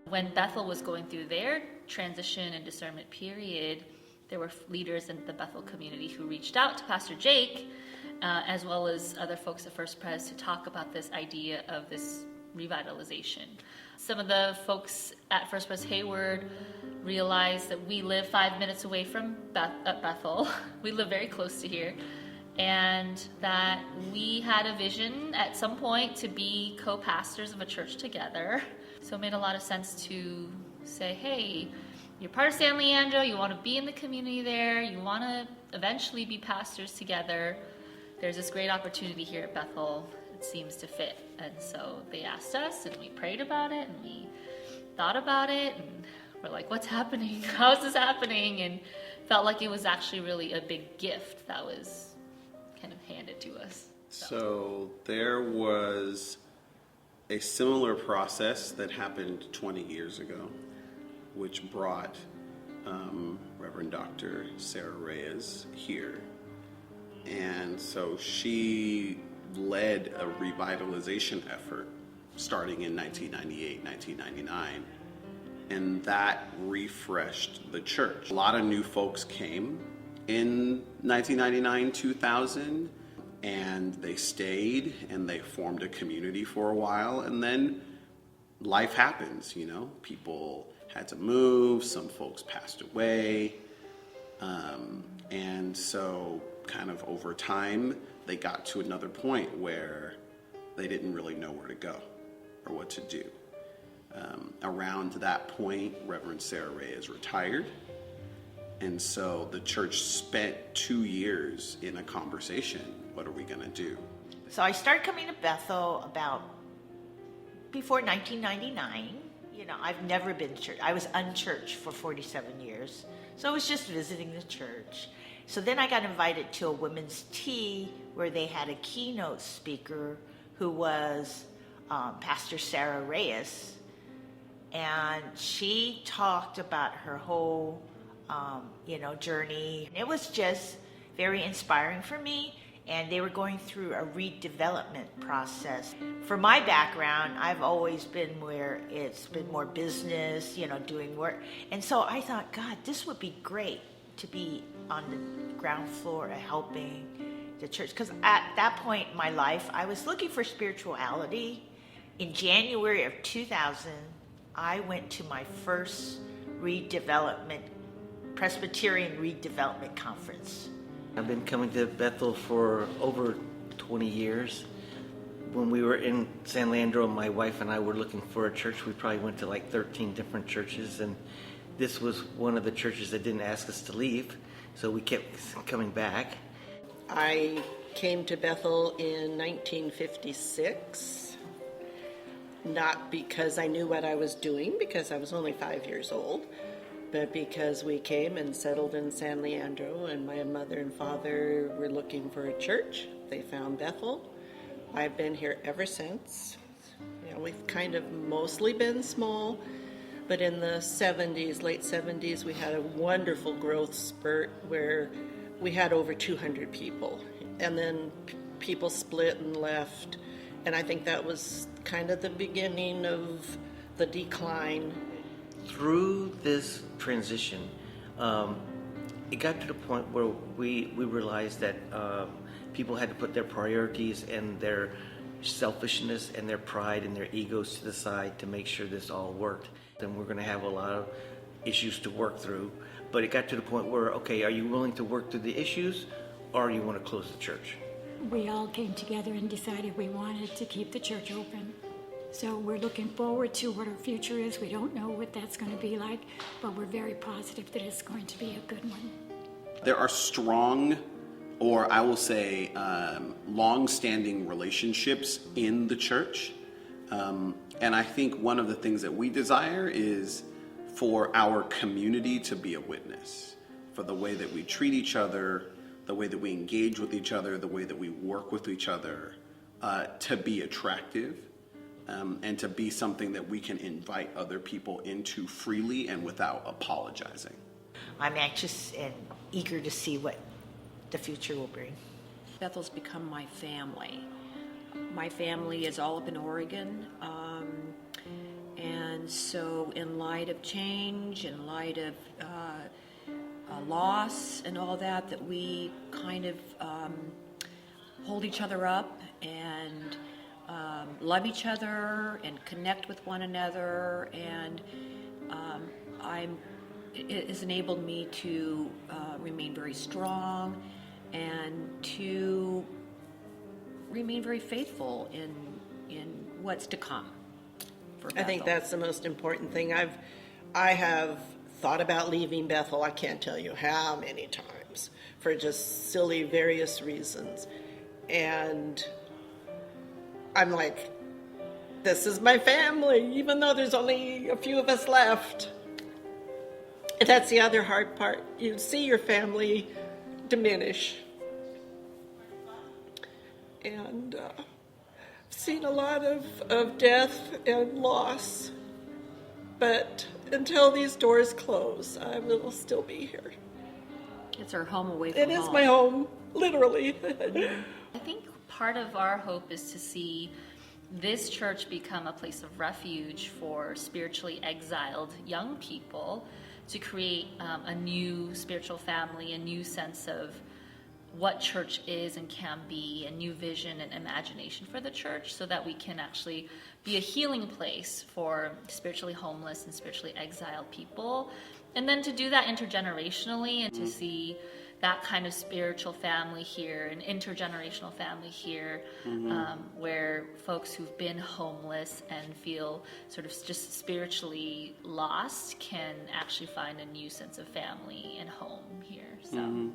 When Bethel was going through their transition and discernment period, there were leaders in the Bethel community who reached out to Pastor Jake, as well as other folks at First Pres, to talk about this idea of this revitalization. Some of the folks at First Pres Hayward realized that we live 5 minutes away from Bethel. We live very close to here. And that we had a vision at some point to be co-pastors of a church together. So it made a lot of sense to say, hey, you're part of San Leandro, you want to be in the community there, you want to eventually be pastors together. There's this great opportunity here at Bethel. It seems to fit. And so they asked us, and we prayed about it, and we thought about it, and we're like, what's happening? How is this happening? And felt like it was actually really a big gift that was kind of handed to us. So there was a similar process that happened 20 years ago, which brought Reverend Dr. Sarah Reyes here. And so she led a revitalization effort starting in 1998, 1999. And that refreshed the church. A lot of new folks came in 1999, 2000, and they stayed and they formed a community for a while. And then life happens, you know, people had to move, some folks passed away. And so kind of over time, they got to another point where they didn't really know where to go or what to do. Around that point, Reverend Sarah Reyes retired. And so the church spent 2 years in a conversation. What are we going to do? So I started coming to Bethel about before 1999. You know, I've never been to church. I was unchurched for 47 years. So I was just visiting the church. So then I got invited to a women's tea where they had a keynote speaker who was Pastor Sarah Reyes. And she talked about her whole, journey. It was just very inspiring for me. And they were going through a redevelopment process. For my background, I've always been where it's been more business, doing work. And so I thought, God, this would be great to be on the ground floor helping the church. Because at that point in my life, I was looking for spirituality. In January of 2000, I went to my first Presbyterian redevelopment conference. I've been coming to Bethel for over 20 years. When we were in San Leandro, my wife and I were looking for a church. We probably went to like 13 different churches, and this was one of the churches that didn't ask us to leave, so we kept coming back. I came to Bethel in 1956, not because I knew what I was doing, because I was only 5 years old, but because we came and settled in San Leandro, and my mother and father were looking for a church. They found Bethel. I've been here ever since. We've kind of mostly been small, but in the 70s, late 70s, we had a wonderful growth spurt where we had over 200 people, and then people split and left, and I think that was kind of the beginning of the decline. Through this transition, it got to the point where we realized that people had to put their priorities and their selfishness and their pride and their egos to the side to make sure this all worked. And we're going to have a lot of issues to work through. But it got to the point where, okay, are you willing to work through the issues, or you want to close the church? We all came together and decided we wanted to keep the church open. So we're looking forward to what our future is. We don't know what that's going to be like, but we're very positive that it's going to be a good one. There are strong, or I will say long-standing relationships in the church. And I think one of the things that we desire is for our community to be a witness, for the way that we treat each other, the way that we engage with each other, the way that we work with each other, to be attractive. And to be something that we can invite other people into freely and without apologizing. I'm anxious and eager to see what the future will bring. Bethel's become my family. My family is all up in Oregon, and And so in light of change, in light of loss and all that, that we kind of hold each other up and love each other and connect with one another. And it has enabled me to remain very strong and to remain very faithful in what's to come for Bethel. I think that's the most important thing. I have thought about leaving Bethel, I can't tell you how many times, for just silly various reasons. And I'm like, this is my family, even though there's only a few of us left. And that's the other hard part. You see your family diminish. And I've seen a lot of death and loss. But until these doors close, I will still be here. It's our home away from It home. is my home, literally. I think part of our hope is to see this church become a place of refuge for spiritually exiled young people, to create a new spiritual family, a new sense of what church is and can be, a new vision and imagination for the church, so that we can actually be a healing place for spiritually homeless and spiritually exiled people. And then to do that intergenerationally, and to see that kind of spiritual family here, an intergenerational family here, where folks who've been homeless and feel sort of just spiritually lost can actually find a new sense of family and home here. So.